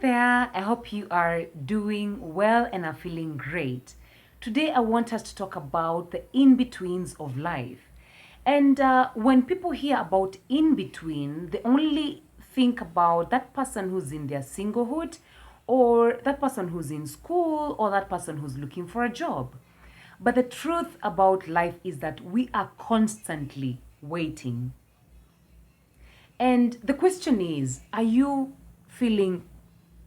there, I hope you are doing well and are feeling great. Today, I want us to talk about the in betweens of life. And when people hear about in between, they only think about that person who's in their singlehood, or that person who's in school, or that person who's looking for a job. But the truth about life is that we are constantly waiting. And the question is, are you feeling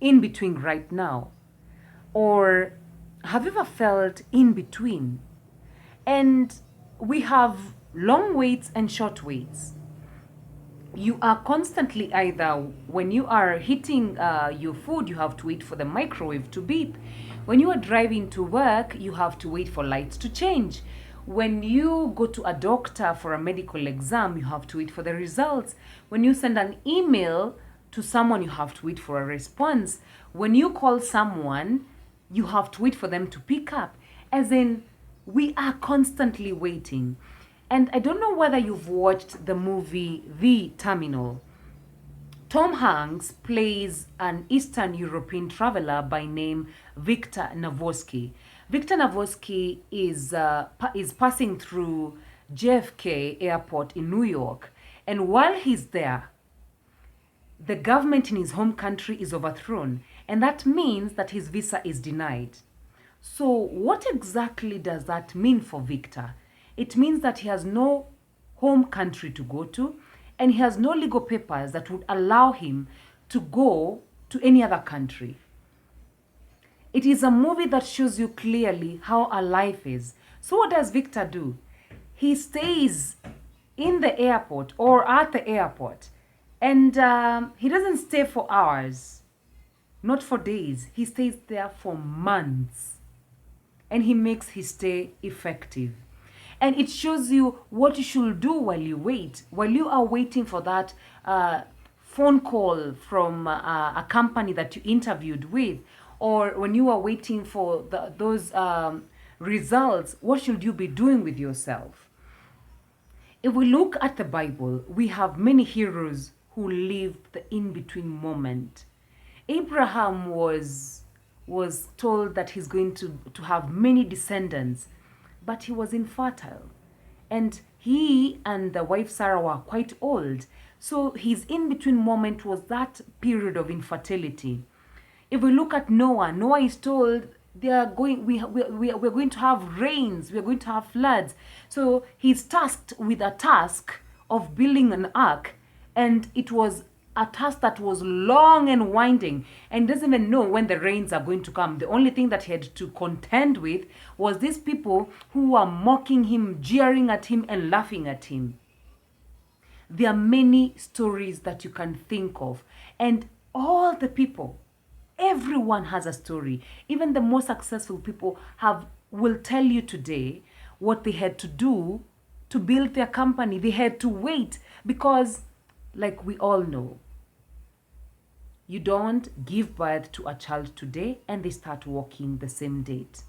in between right now? Or have you ever felt in between? And we have long waits and short waits. You are constantly either, when you are heating your food, you have to wait for the microwave to beep. When you are driving to work, you have to wait for lights to change. When you go to a doctor for a medical exam, you have to wait for the results. When you send an email to someone, you have to wait for a response. When you call someone, you have to wait for them to pick up. As in, we are constantly waiting. And I don't know whether you've watched the movie The Terminal. Tom Hanks plays an Eastern European traveler by name Victor Navorsky. Victor Navorsky is passing through JFK Airport in New York. And while he's there, the government in his home country is overthrown. And that means that his visa is denied. So what exactly does that mean for Victor? It means that he has no home country to go to, and he has no legal papers that would allow him to go to any other country. It is a movie that shows you clearly how our life is. So what does Victor do? He stays in the airport or at the airport, and he doesn't stay for hours, not for days. He stays there for months, and he makes his stay effective. And it shows you what you should do while you wait, while you are waiting for that phone call from a company that you interviewed with, or when you are waiting for those results. What should you be doing with yourself? If we look at the Bible, we have many heroes who lived the in-between moment. Abraham was told that he's going to have many descendants, but he was infertile. And he and the wife Sarah were quite old. So his in-between moment was that period of infertility. If we look at Noah, Noah is told we're going to have rains, we're going to have floods. So he's tasked with a task of building an ark, and it was a task that was long and winding, and doesn't even know when the rains are going to come. The only thing that he had to contend with was these people who were mocking him, jeering at him, and laughing at him. There are many stories that you can think of, and all the people, everyone has a story. Even the most successful people will tell you today what they had to do to build their company. They had to wait because, like we all know, you don't give birth to a child today and they start walking the same date.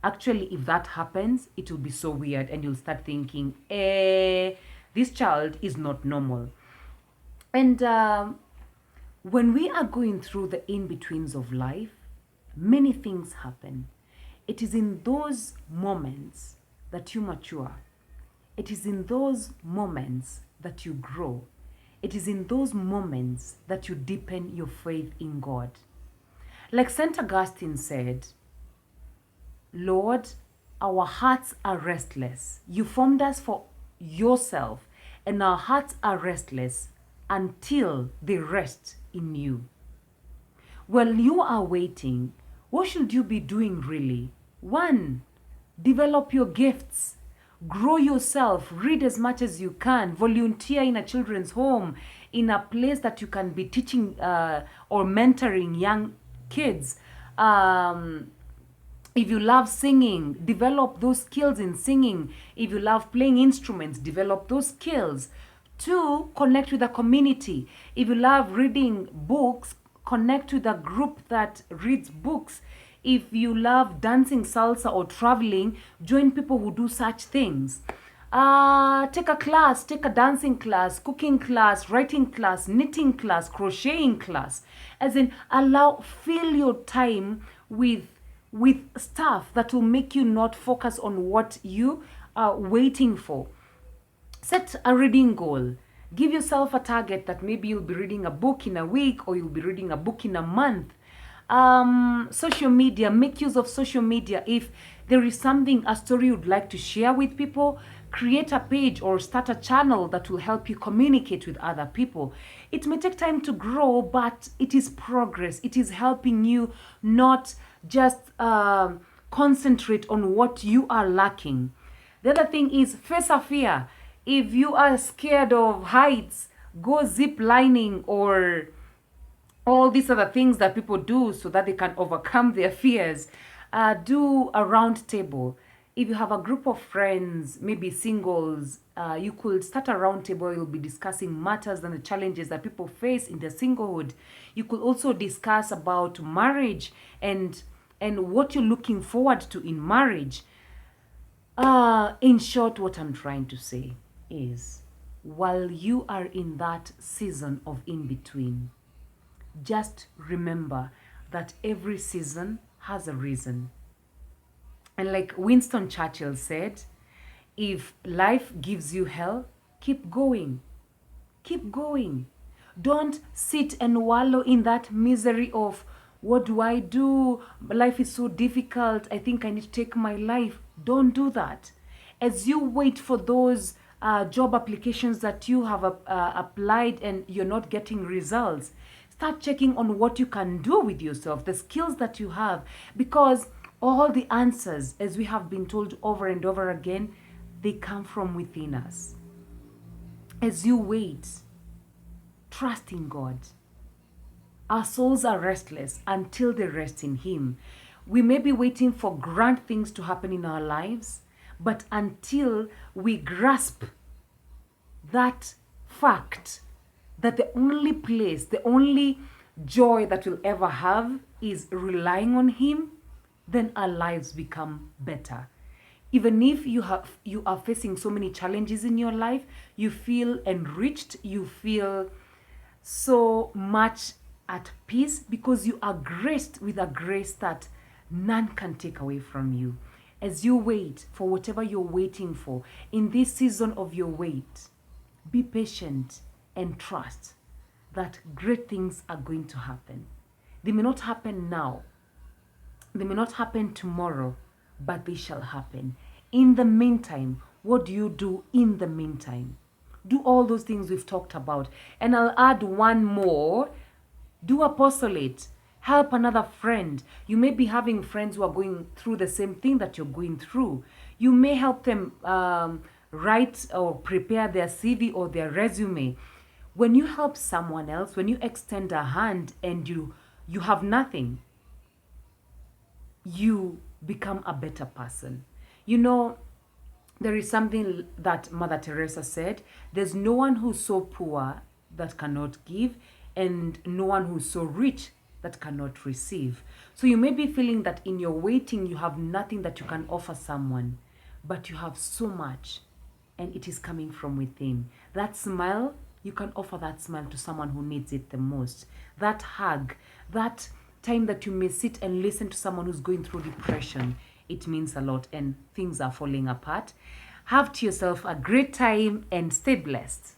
Actually, if that happens, it will be so weird, and you'll start thinking, this child is not normal. And when we are going through the in-betweens of life, many things happen. It is in those moments that you mature. It is in those moments that you grow. It is in those moments that you deepen your faith in God. Like St. Augustine said, Lord, our hearts are restless. You formed us for yourself, and our hearts are restless until they rest in you. While you are waiting, what should you be doing really? 1, develop your gifts. Grow yourself, read as much as you can, volunteer in a children's home, in a place that you can be teaching or mentoring young kids. If you love singing, develop those skills in singing. If you love playing instruments, develop those skills. 2, connect with the community. If you love reading books, connect with a group that reads books. If you love dancing salsa or traveling, join people who do such things. Take a class, take a dancing class, cooking class, writing class, knitting class, crocheting class. As in, fill your time with stuff that will make you not focus on what you are waiting for. Set a reading goal. Give yourself a target that maybe you'll be reading a book in a week or you'll be reading a book in a month. Social media, make use of social media. If there is a story you'd like to share with people, create a page or start a channel that will help you communicate with other people. It may take time to grow, but it is progress. It is helping you not just concentrate on what you are lacking. The other thing is face a fear. If you are scared of heights, go zip lining or all these other things that people do so that they can overcome their fears. Do a round table. If you have a group of friends, maybe singles, you could start a round table. You'll be discussing matters and the challenges that people face in their singlehood. You could also discuss about marriage and what you're looking forward to in marriage. In short, what I'm trying to say is, while you are in that season of in between, just remember that every season has a reason. And like Winston Churchill said, if life gives you hell, keep going. Keep going. Don't sit and wallow in that misery of, what do I do? Life is so difficult. I think I need to take my life. Don't do that. As you wait for those job applications that you have applied and you're not getting results, start checking on what you can do with yourself, the skills that you have, because all the answers, as we have been told over and over again, they come from within us. As you wait, trust in God. Our souls are restless until they rest in Him. We may be waiting for grand things to happen in our lives, but until we grasp that fact that the only place, the only joy that we'll ever have is relying on Him, then our lives become better. Even if you are facing so many challenges in your life, you feel enriched, you feel so much at peace because you are graced with a grace that none can take away from you. As you wait for whatever you're waiting for, in this season of your wait, be patient and trust that great things are going to happen. They may not happen now, they may not happen tomorrow, but they shall happen. In the meantime, what do you do in the meantime? Do all those things we've talked about. And I'll add one more. Do apostolate. Help another friend. You may be having friends who are going through the same thing that you're going through. You may help them write or prepare their CV or their resume. When you help someone else, when you extend a hand and you have nothing, you become a better person. You know, there is something that Mother Teresa said. There's no one who's so poor that cannot give, and no one who's so rich that cannot receive. So you may be feeling that in your waiting, you have nothing that you can offer someone, but you have so much, and it is coming from within. That smile, you can offer that smile to someone who needs it the most. That hug, that time that you may sit and listen to someone who's going through depression, it means a lot and things are falling apart. Have to yourself a great time and stay blessed.